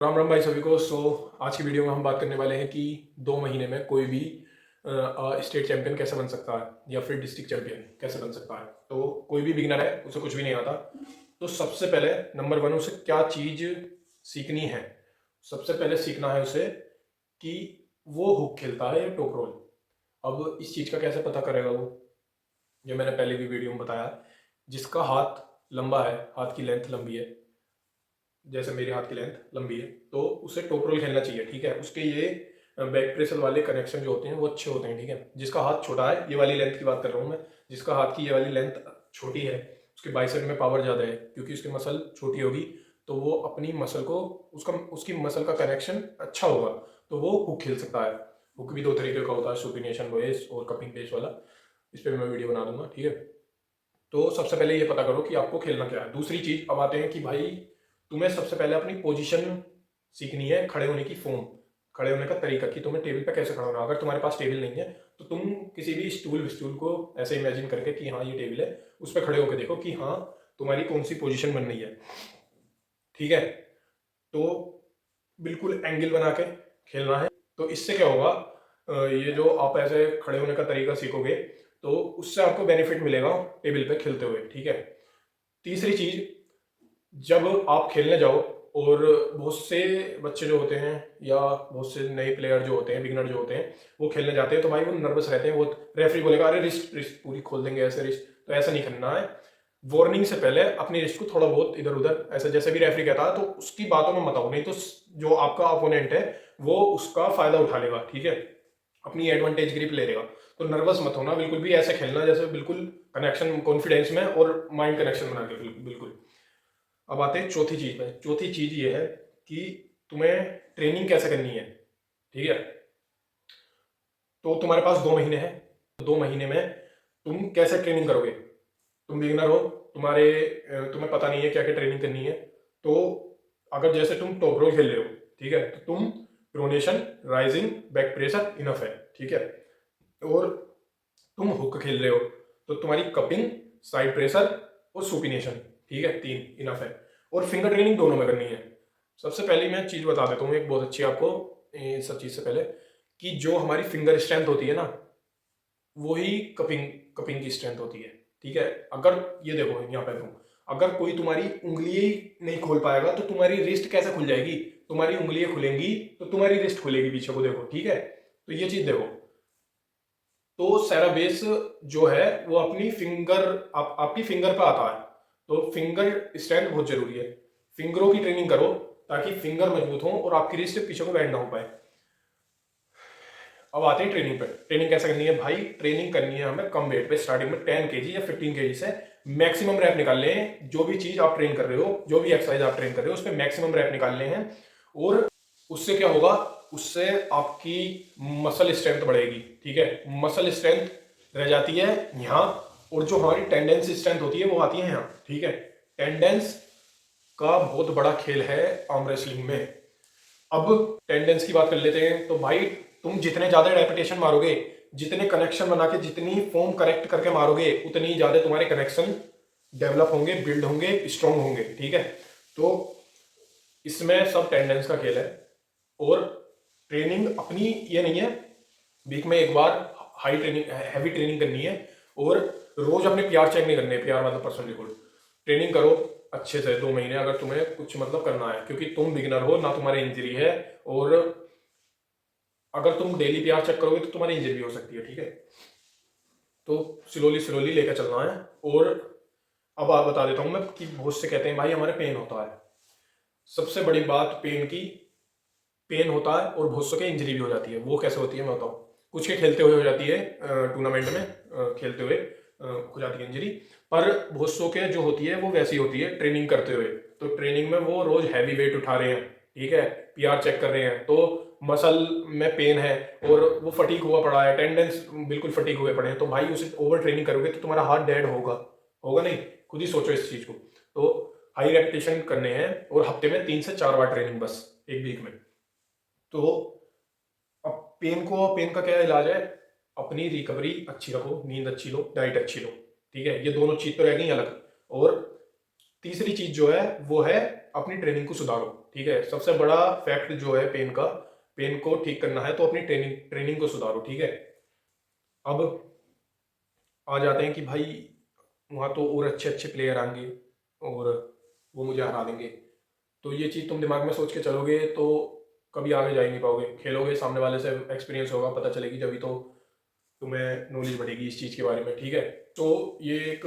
राम राम भाई सभी को। आज की वीडियो में हम बात करने वाले हैं कि 2 महीने में कोई भी स्टेट चैंपियन कैसे बन सकता है या फिर डिस्ट्रिक्ट चैंपियन कैसे बन सकता है। तो कोई भी बिगिनर है, उसे कुछ भी नहीं आता। तो सबसे पहले नंबर 1 उसे क्या चीज़ सीखनी है। सबसे पहले सीखना है उसे कि वो हुक खेलता है या टॉप रोल। अब इस चीज़ का कैसे पता करेगा वो, जो मैंने पहले भी वीडियो में बताया। जिसका हाथ लंबा है, हाथ की लेंथ लंबी है, जैसे मेरे हाथ की लेंथ लंबी है, तो उसे टॉप रोल खेलना चाहिए। ठीक है, उसके ये बैक प्रेसल वाले कनेक्शन जो होते हैं वो अच्छे होते हैं। ठीक है, जिसका हाथ छोटा है, ये वाली लेंथ की बात कर रहा हूँ मैं, जिसका हाथ की ये वाली लेंथ छोटी है, उसके बाइसेप में पावर ज़्यादा है क्योंकि उसकी मसल छोटी होगी। तो वो अपनी मसल को, उसकी मसल का कनेक्शन अच्छा होगा, तो वो हुक खेल सकता है। हुक भी 2 तरीके का होता है, सुपिनेशन बेस और कपिंग बेस वाला। इस पर मैं वीडियो बना दूंगा। ठीक है, तो सबसे पहले ये पता करो कि आपको खेलना क्या है। दूसरी चीज अब आते हैं कि भाई तुम्हें सबसे पहले अपनी पोजीशन सीखनी है, खड़े होने की फॉर्म, खड़े होने का तरीका, कि तुम्हें टेबल पे कैसे खड़ा होना है। अगर तुम्हारे पास टेबल नहीं है तो तुम किसी भी स्टूल को ऐसे इमेजिन करके कि हाँ ये टेबल है, उस पर खड़े होकर देखो कि हाँ तुम्हारी कौन सी पोजीशन बन रही है। ठीक है, तो बिल्कुल एंगल बना के खेलना है। तो इससे क्या होगा, ये जो आप ऐसे खड़े होने का तरीका सीखोगे तो उससे आपको बेनिफिट मिलेगा टेबल पे खेलते हुए। ठीक है, तीसरी चीज, जब आप खेलने जाओ और बहुत से बच्चे जो होते हैं या बहुत से नए प्लेयर जो होते हैं, बिगनर जो होते हैं, वो खेलने जाते हैं तो भाई वो नर्वस रहते हैं। वो रेफरी बोलेगा अरे रिस्ट रिस्ट पूरी खोल देंगे ऐसे रिस्ट, तो ऐसा नहीं करना है। वार्निंग से पहले अपनी रिस्ट को थोड़ा बहुत इधर उधर ऐसे जैसे भी रेफरी कहता है तो उसकी बातों में मत आओ, नहीं तो जो आपका अपोनेंट है वो उसका फायदा उठा लेगा। ठीक है, अपनी एडवांटेज ग्रिप ले लेगा। तो नर्वस मत होना, बिल्कुल भी ऐसे खेलना जैसे बिल्कुल कनेक्शन कॉन्फिडेंस में और माइंड कनेक्शन बना के बिल्कुल। अब आते हैं चौथी चीज पे। चौथी चीज ये है कि तुम्हें ट्रेनिंग कैसे करनी है। ठीक है, तो तुम्हारे पास 2 महीने हैं। 2 महीने में तुम कैसे ट्रेनिंग करोगे। तुम बिगिनर हो, तुम्हें पता नहीं है क्या क्या ट्रेनिंग करनी है। तो अगर जैसे तुम टॉप रोल खेल रहे हो, ठीक है, तो तुम pronation, rising, back pressure enough है। ठीक है, और तुम हुक खेल रहे हो तो तुम्हारी कपिंग, साइड प्रेशर और सुपिनेशन, ठीक है, 3 इनफ है। और फिंगर ट्रेनिंग दोनों में करनी है। सबसे पहले मैं चीज बता देता हूँ एक बहुत अच्छी आपको, सब चीज से पहले, कि जो हमारी फिंगर स्ट्रेंथ होती है ना, वही कपिंग कपिंग की स्ट्रेंथ होती है। ठीक है, अगर ये देखो यहाँ पे तुम, अगर कोई तुम्हारी उंगली नहीं खोल पाएगा तो तुम्हारी रिस्ट कैसे खुल जाएगी। तुम्हारी उंगलियां खुलेंगी तो तुम्हारी रिस्ट खुलेगी, पीछे को देखो। ठीक है, तो ये चीज देखो। तो सेराबेस जो है वो अपनी फिंगर, आपकी फिंगर पे आता है। तो फिंगर स्ट्रेंथ बहुत जरूरी है। फिंगरों की ट्रेनिंग करो ताकि फिंगर मजबूत हो और आपकी रिस्ट पीछे को बैंड ना हो पाए। अब आते हैं ट्रेनिंग पे। ट्रेनिंग कैसे करनी है भाई, ट्रेनिंग करनी है हमें कम वेट पे, स्टार्टिंग में 10 kg या 15 kg से मैक्सिमम रैप निकालने हैं। जो भी चीज आप ट्रेन कर रहे हो, जो भी एक्सरसाइज आप ट्रेन कर रहे हो, उस पर मैक्सिमम रैप निकालने हैं। और उससे क्या होगा, उससे आपकी मसल स्ट्रेंथ बढ़ेगी। ठीक है, मसल स्ट्रेंथ रह जाती है यहाँ, और जो हमारी टेंडेंस स्ट्रेंथ होती है वो आती है यहाँ। ठीक है, टेंडेंस का बहुत बड़ा खेल है आर्म रेसलिंग में। अब टेंडेंस की बात कर लेते हैं। तो भाई तुम जितने ज्यादा रेपिटेशन मारोगे, जितने कनेक्शन बना के, जितनी फॉर्म करेक्ट करके मारोगे, उतनी ज्यादा तुम्हारे कनेक्शन डेवलप होंगे, बिल्ड होंगे, स्ट्रॉन्ग होंगे। ठीक है, तो इसमें सब टेंडेंस का खेल है। और ट्रेनिंग अपनी ये नहीं है वीक में एक बार हाई ट्रेनिंग, हैवी ट्रेनिंग करनी है। और रोज अपने पीआर चेक नहीं करने, पीआर मतलब पर्सनल रिकॉर्ड। ट्रेनिंग करो अच्छे से 2 महीने, अगर तुम्हें कुछ मतलब करना है, क्योंकि तुम बिगिनर हो ना, तुम्हारी इंजरी है। और अगर तुम डेली पीआर चेक करोगे तो तुम्हारी इंजरी भी हो सकती है। ठीक है, तो स्लोली स्लोली लेकर चलना है। और अब आप बता देता हूं मैं कि बहुत से कहते हैं भाई हमारे पेन होता है। सबसे बड़ी बात पेन की, पेन होता है और बहुत सौ के इंजरी भी हो जाती है। वो कैसे होती है मैं बताऊँ। कुछ के खेलते हुए हो जाती है, टूर्नामेंट में खेलते हुए हो जाती है इंजरी। पर बहुत सौ के जो होती है वो वैसी होती है ट्रेनिंग करते हुए। तो ट्रेनिंग में वो रोज हैवी वेट उठा रहे हैं, ठीक है, पीआर चेक कर रहे हैं, तो मसल में पेन है और वो फटीक हुआ पड़ा है, टेंडेंस बिल्कुल फटीक हुए पड़े हैं। तो भाई उसे ओवर ट्रेनिंग करोगे तो तुम्हारा हार्ट डेड होगा, होगा नहीं। खुद ही सोचो इस चीज को। तो हाई रेपिटेशन करने हैं और हफ्ते में 3 से 4 बार ट्रेनिंग बस, एक वीक में। तो अब पेन का क्या इलाज है, अपनी रिकवरी अच्छी रखो, नींद अच्छी लो, डाइट अच्छी लो। ठीक है, ये दोनों चीज तो रह गई अलग। और तीसरी चीज जो है वो है अपनी ट्रेनिंग को सुधारो। ठीक है। सबसे बड़ा फैक्ट जो है पेन को ठीक करना है तो अपनी ट्रेनिंग को सुधारो, ठीक है। अब आ जाते हैं कि भाई वहाँ तो और अच्छे अच्छे प्लेयर आएंगे और वो मुझे हरा देंगे, तो ये चीज़ तुम दिमाग में सोच के चलोगे तो कभी आगे जा ही नहीं पाओगे। खेलोगे, सामने वाले से एक्सपीरियंस होगा, पता चलेगी, जब तो तुम्हें नॉलेज बढ़ेगी इस चीज़ के बारे में, ठीक है। तो ये एक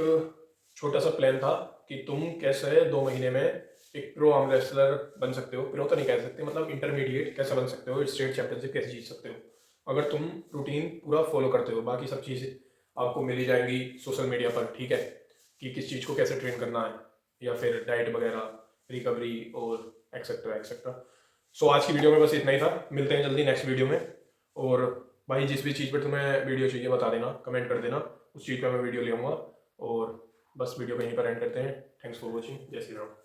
छोटा सा प्लान था कि तुम कैसे 2 महीने में एक प्रो आर्म रेसलर बन सकते हो। प्रो तो नहीं कह सकते, मतलब इंटरमीडिएट कैसे बन सकते हो, स्टेट चैंपियनशिप कैसे जीत सकते हो, अगर तुम रूटीन पूरा फॉलो करते हो। बाकी सब चीज़ आपको मिल ही जाएंगी सोशल मीडिया पर, ठीक है, कि किस चीज़ को कैसे ट्रेन करना है, या फिर डाइट वगैरह, रिकवरी और एक्सेट्रा एक्सेट्रा। सो आज की वीडियो में बस इतना ही था। मिलते हैं जल्दी नेक्स्ट वीडियो में। और भाई जिस भी चीज़ पर तुम्हें वीडियो चाहिए बता देना, कमेंट कर देना, उस चीज़ पर मैं वीडियो ले आऊँगा। और बस वीडियो को यहीं पर एंड करते हैं। Thanks for watching. जय श्री राम।